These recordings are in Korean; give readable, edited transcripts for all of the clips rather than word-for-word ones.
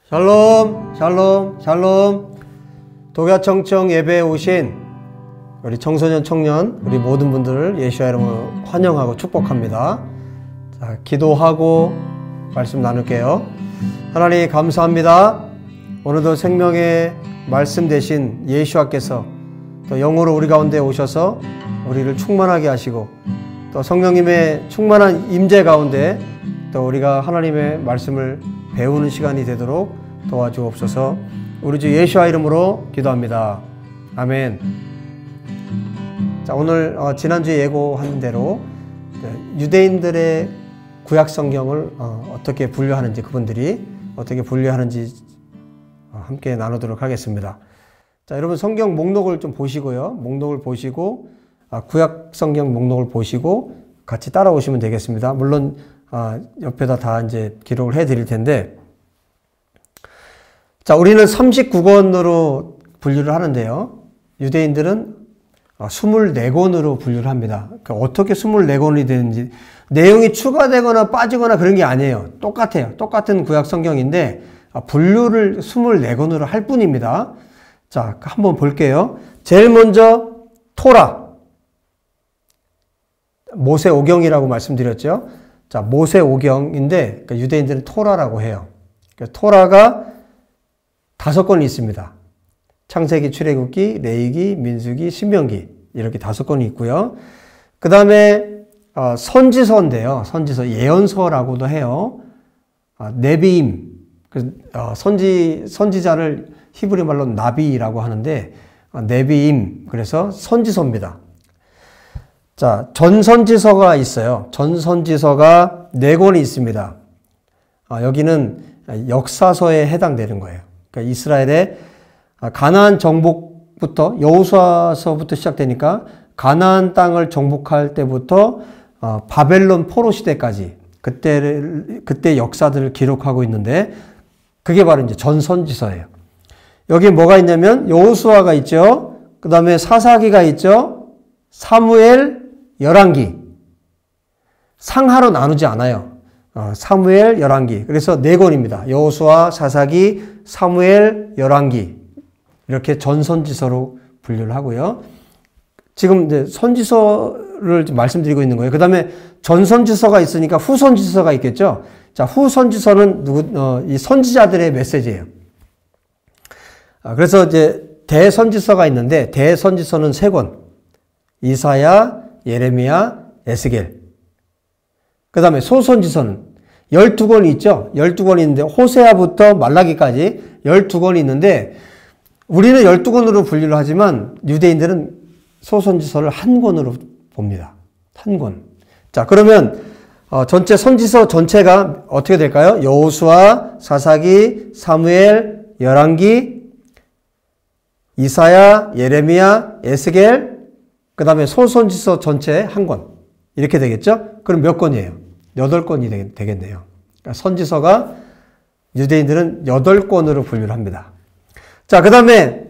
샬롬, 샬롬, 샬롬. 독야청청 예배에 오신 우리 청소년, 청년, 우리 모든 분들을 예수의 이름으로 환영하고 축복합니다. 자, 기도하고 말씀 나눌게요. 하나님 감사합니다. 오늘도 생명의 말씀 되신 예수와께서 또 영으로 우리 가운데 오셔서 우리를 충만하게 하시고 또 성령님의 충만한 임재 가운데 또 우리가 하나님의 말씀을 배우는 시간이 되도록 도와주옵소서. 우리 주 예수와 이름으로 기도합니다. 아멘. 자, 오늘 지난주에 예고한 대로 유대인들의 구약 성경을 어떻게 분류하는지, 그분들이 어떻게 분류하는지 함께 나누도록 하겠습니다. 자, 여러분 성경 목록을 좀 보시고요. 목록을 보시고 구약 성경 목록을 보시고 같이 따라오시면 되겠습니다. 물론 옆에다 다 이제 기록을 해 드릴 텐데, 자, 우리는 39권으로 분류를 하는데요. 유대인들은 24권으로 분류를 합니다. 그러니까 어떻게 24권이 되는지, 내용이 추가되거나 빠지거나 그런 게 아니에요. 똑같아요. 똑같은 구약 성경인데 분류를 24권으로 할 뿐입니다. 자, 한번 볼게요. 제일 먼저 토라, 모세오경이라고 말씀드렸죠. 자, 모세오경인데 그러니까 유대인들은 토라라고 해요. 그러니까 토라가 5권이 있습니다. 창세기, 출애굽기, 레위기, 민수기, 신명기, 이렇게 5권이 있고요. 그 다음에 선지서인데요. 선지서, 예언서라고도 해요. 네비임, 선지자를 히브리 말로 나비라고 하는데 네비임, 그래서 선지서입니다. 자, 전선지서가 있어요. 전선지서가 4권이 있습니다. 여기는 역사서에 해당되는 거예요. 그러니까 이스라엘의 가나안 정복부터, 여호수아서부터 시작되니까 가나안 땅을 정복할 때부터 바벨론 포로 시대까지 그때 역사들을 기록하고 있는데, 그게 바로 이제 전선지서예요. 여기 뭐가 있냐면 여호수아가 있죠. 그 다음에 사사기가 있죠. 사무엘, 열왕기. 상하로 나누지 않아요. 사무엘, 열왕기. 그래서 4권입니다. 여호수아, 사사기, 사무엘, 열왕기. 이렇게 전선지서로 분류를 하고요. 지금 이제 선지서를 말씀드리고 있는 거예요. 그 다음에 전선지서가 있으니까 후선지서가 있겠죠. 자, 후선지서는 이 선지자들의 메시지예요. 그래서 이제 대선지서가 있는데, 대선지서는 3권. 이사야, 예레미야, 에스겔. 그 다음에 소선지서는 12권이 있죠. 12권이 있는데 호세아부터 말라기까지 12권이 있는데, 우리는 12권으로 분류를 하지만 유대인들은 소선지서를 1권으로 봅니다. 1권. 자, 그러면 전체 선지서 전체가 어떻게 될까요? 여호수아, 사사기, 사무엘, 열왕기, 이사야, 예레미야, 에스겔, 그 다음에 소선지서 전체 1권. 이렇게 되겠죠? 그럼 몇 권이에요? 8권이 되겠네요. 그러니까 선지서가 유대인들은 8권으로 분류를 합니다. 자, 그 다음에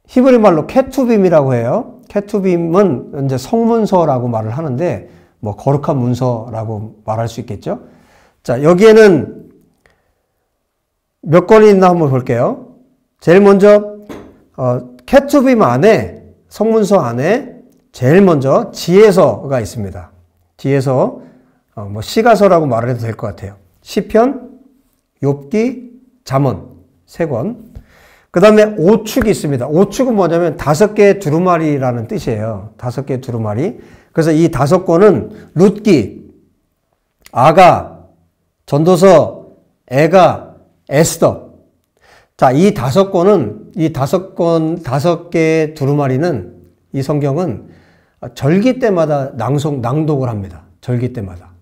히브리 말로 케투빔이라고 해요. 케투빔은 이제 성문서라고 말을 하는데, 뭐 거룩한 문서라고 말할 수 있겠죠. 자, 여기에는 몇 권이 있나 한번 볼게요. 제일 먼저 케투빔 안에, 성문서 안에 제일 먼저 지혜서가 있습니다. 지혜서, 뭐 시가서라고 말을 해도 될 것 같아요. 시편, 욥기, 잠언 3권. 그 다음에 오축이 있습니다. 오축은 뭐냐면 5개의 두루마리라는 뜻이에요. 5개의 두루마리. 그래서 이 5권은 룻기, 아가, 전도서, 에가, 에스더. 자, 이 5권은, 이 5개의 두루마리는, 이 성경은 절기 때마다 낭독을 합니다. 절기 때마다.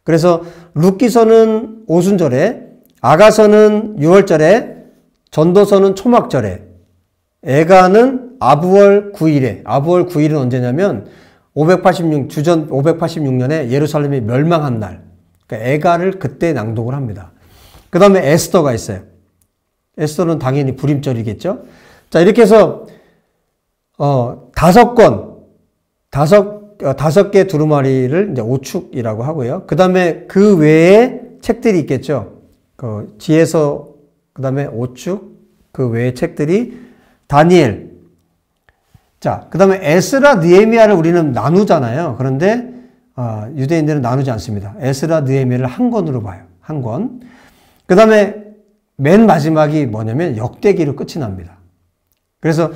그래서 룻기서는 오순절에, 아가서는 6월절에, 전도서는 초막절에, 에가는 아부월 9일에, 아부월 9일은 언제냐면 주전 586년에 예루살렘이 멸망한 날. 그러니까 에가를 그때 낭독을 합니다. 그 다음에 에스더가 있어요. 에스더는 당연히 불임절이겠죠. 자, 이렇게 해서 5권, 5개 두루마리를 이제 오축이라고 하고요. 그 다음에 그 외에 책들이 있겠죠. 지혜서 그 다음에 오축, 그 외의 책들이 다니엘. 자, 그 다음에 에스라, 느헤미야를 우리는 나누잖아요. 그런데 유대인들은 나누지 않습니다. 에스라, 느헤미야를 한 권으로 봐요. 한 권. 그 다음에 맨 마지막이 뭐냐면 역대기로 끝이 납니다. 그래서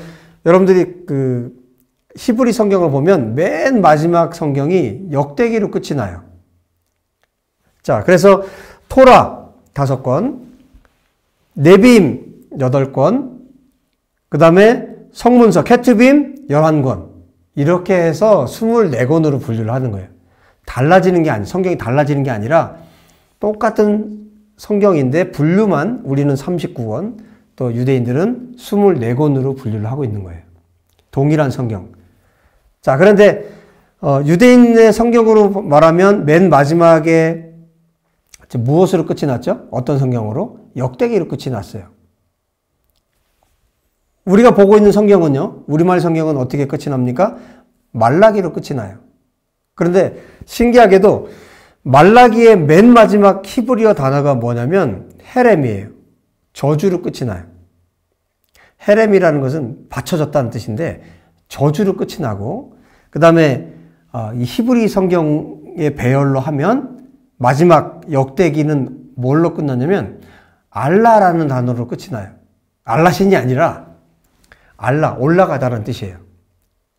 여러분들이 그 히브리 성경을 보면 맨 마지막 성경이 역대기로 끝이 나요. 자, 그래서 토라 5권, 네비임 8권, 그 다음에 성문서 케투빔 11권, 이렇게 해서 24권으로 분류를 하는 거예요. 달라지는 게 성경이 달라지는 게 아니라 똑같은 성경인데 분류만 우리는 39권, 또 유대인들은 24권으로 분류를 하고 있는 거예요. 동일한 성경. 자, 그런데 유대인의 성경으로 말하면 맨 마지막에 무엇으로 끝이 났죠? 어떤 성경으로? 역대기로 끝이 났어요. 우리가 보고 있는 성경은요, 우리말 성경은 어떻게 끝이 납니까? 말라기로 끝이 나요. 그런데 신기하게도 말라기의 맨 마지막 히브리어 단어가 뭐냐면 헤렘이에요. 저주로 끝이 나요. 헤렘이라는 것은 받쳐졌다는 뜻인데 저주로 끝이 나고, 그 다음에 이 히브리 성경의 배열로 하면 마지막 역대기는 뭘로 끝나냐면 알라라는 단어로 끝이 나요. 알라신이 아니라 알라, 올라가다라는 뜻이에요.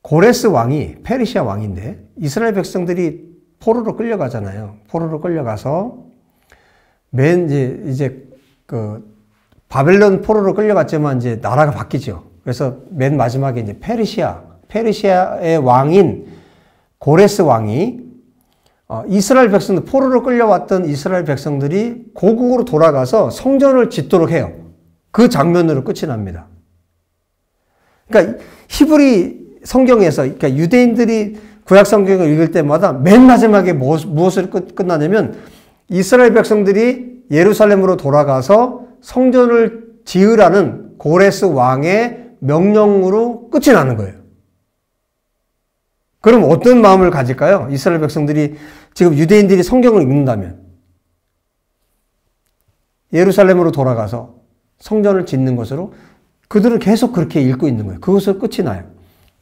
고레스 왕이 페르시아 왕인데 이스라엘 백성들이 포로로 끌려가잖아요. 포로로 끌려가서 이제 그 바벨론 포로로 끌려갔지만 이제 나라가 바뀌죠. 그래서 맨 마지막에 이제 페르시아의 왕인 고레스 왕이 이스라엘 백성들, 포로로 끌려왔던 이스라엘 백성들이 고국으로 돌아가서 성전을 짓도록 해요. 그 장면으로 끝이 납니다. 그러니까 히브리 성경에서, 그러니까 유대인들이 구약 성경을 읽을 때마다 맨 마지막에 무엇으로 끝나냐면 이스라엘 백성들이 예루살렘으로 돌아가서 성전을 지으라는 고레스 왕의 명령으로 끝이 나는 거예요. 그럼 어떤 마음을 가질까요? 이스라엘 백성들이, 지금 유대인들이 성경을 읽는다면 예루살렘으로 돌아가서 성전을 짓는 것으로 그들은 계속 그렇게 읽고 있는 거예요. 그것으로 끝이 나요.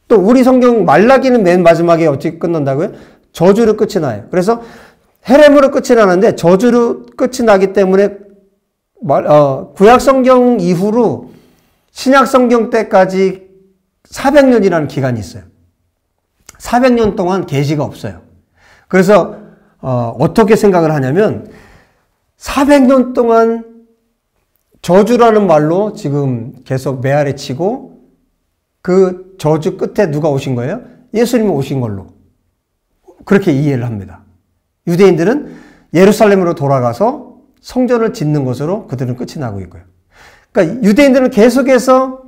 또 우리 성경 말라기는 맨 마지막에 어떻게 끝난다고요? 저주로 끝이 나요. 그래서 헤렘으로 끝이 나는데 저주로 끝이 나기 때문에 구약 성경 이후로 신약 성경 때까지 400년이라는 기간이 있어요. 400년 동안 계시가 없어요. 그래서 어떻게 생각을 하냐면 400년 동안 저주라는 말로 지금 계속 메아리 치고 그 저주 끝에 누가 오신 거예요? 예수님이 오신 걸로 그렇게 이해를 합니다. 유대인들은 예루살렘으로 돌아가서 성전을 짓는 것으로 그들은 끝이 나고 있고요. 그러니까 유대인들은 계속해서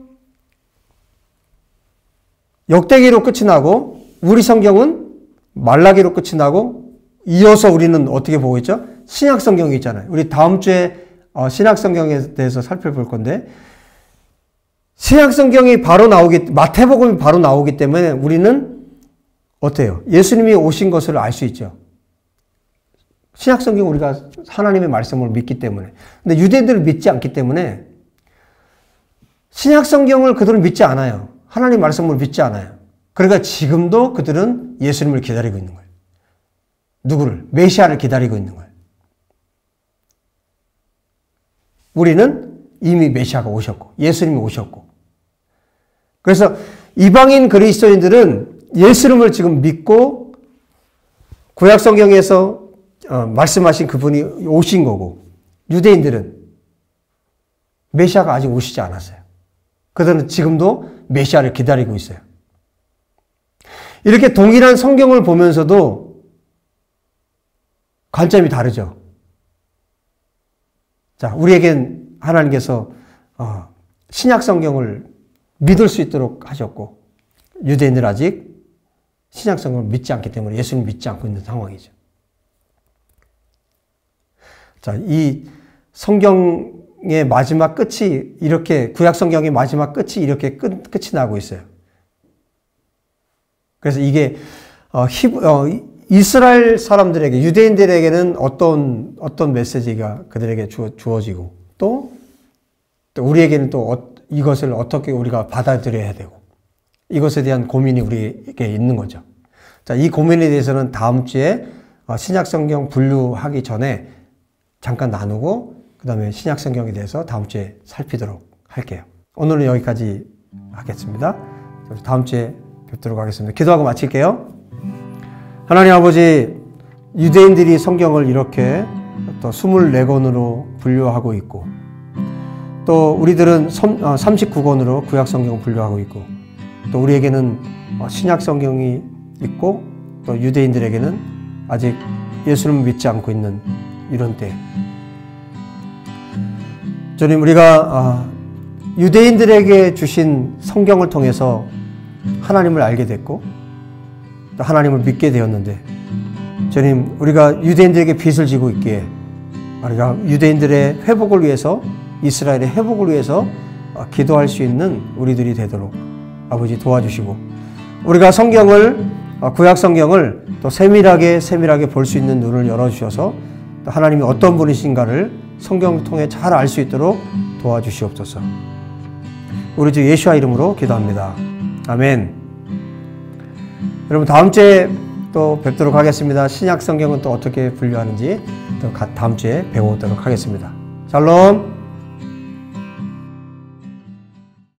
역대기로 끝이 나고 우리 성경은 말라기로 끝이 나고 이어서 우리는 어떻게 보고 있죠? 신약 성경이 있잖아요. 우리 다음 주에 신약 성경에 대해서 살펴볼 건데 신약 성경이 바로 마태복음이 바로 나오기 때문에 우리는 어때요? 예수님이 오신 것을 알 수 있죠. 신약 성경 우리가 하나님의 말씀을 믿기 때문에. 근데 유대인들을 믿지 않기 때문에 신약 성경을 그들은 믿지 않아요. 하나님 말씀을 믿지 않아요. 그러니까 지금도 그들은 예수님을 기다리고 있는 거예요. 누구를? 메시아를 기다리고 있는 거예요. 우리는 이미 메시아가 오셨고 예수님이 오셨고 그래서 이방인 그리스도인들은 예수님을 지금 믿고 구약 성경에서 말씀하신 그분이 오신 거고 유대인들은 메시아가 아직 오시지 않았어요. 그들은 지금도 메시아를 기다리고 있어요. 이렇게 동일한 성경을 보면서도 관점이 다르죠. 자, 우리에겐 하나님께서 신약 성경을 믿을 수 있도록 하셨고 유대인들 아직 신약 성경을 믿지 않기 때문에 예수님 믿지 않고 있는 상황이죠. 자, 이 성경의 마지막 끝이 이렇게 구약 성경의 마지막 끝이 이렇게 끝이 나고 있어요. 그래서 이게 이스라엘 사람들에게 유대인들에게는 어떤 메시지가 그들에게 주어지고 또 또 우리에게는 또 이것을 어떻게 우리가 받아들여야 되고 이것에 대한 고민이 우리에게 있는 거죠. 자, 이 고민에 대해서는 다음 주에 신약성경 분류하기 전에 잠깐 나누고 그 다음에 신약성경에 대해서 다음 주에 살피도록 할게요. 오늘은 여기까지 하겠습니다. 다음 주에 뵙도록 하겠습니다. 기도하고 마칠게요. 하나님 아버지, 유대인들이 성경을 이렇게 또 24권으로 분류하고 있고 또 우리들은 39권으로 구약성경을 분류하고 있고 또 우리에게는 신약성경이 있고 또 유대인들에게는 아직 예수를 믿지 않고 있는 이런 때 주님, 우리가 유대인들에게 주신 성경을 통해서 하나님을 알게 됐고 또 하나님을 믿게 되었는데 주님, 우리가 유대인들에게 빚을 지고 있기에 우리가 유대인들의 회복을 위해서 이스라엘의 회복을 위해서 기도할 수 있는 우리들이 되도록 아버지 도와주시고 우리가 성경을 구약 성경을 또 세밀하게 볼 수 있는 눈을 열어주셔서 또 하나님이 어떤 분이신가를 성경을 통해 잘 알 수 있도록 도와주시옵소서. 우리 주 예수와 이름으로 기도합니다. 아멘. 여러분 다음 주에 또 뵙도록 하겠습니다. 신약 성경은 또 어떻게 분류하는지 또 다음 주에 배워보도록 하겠습니다. 샬롬.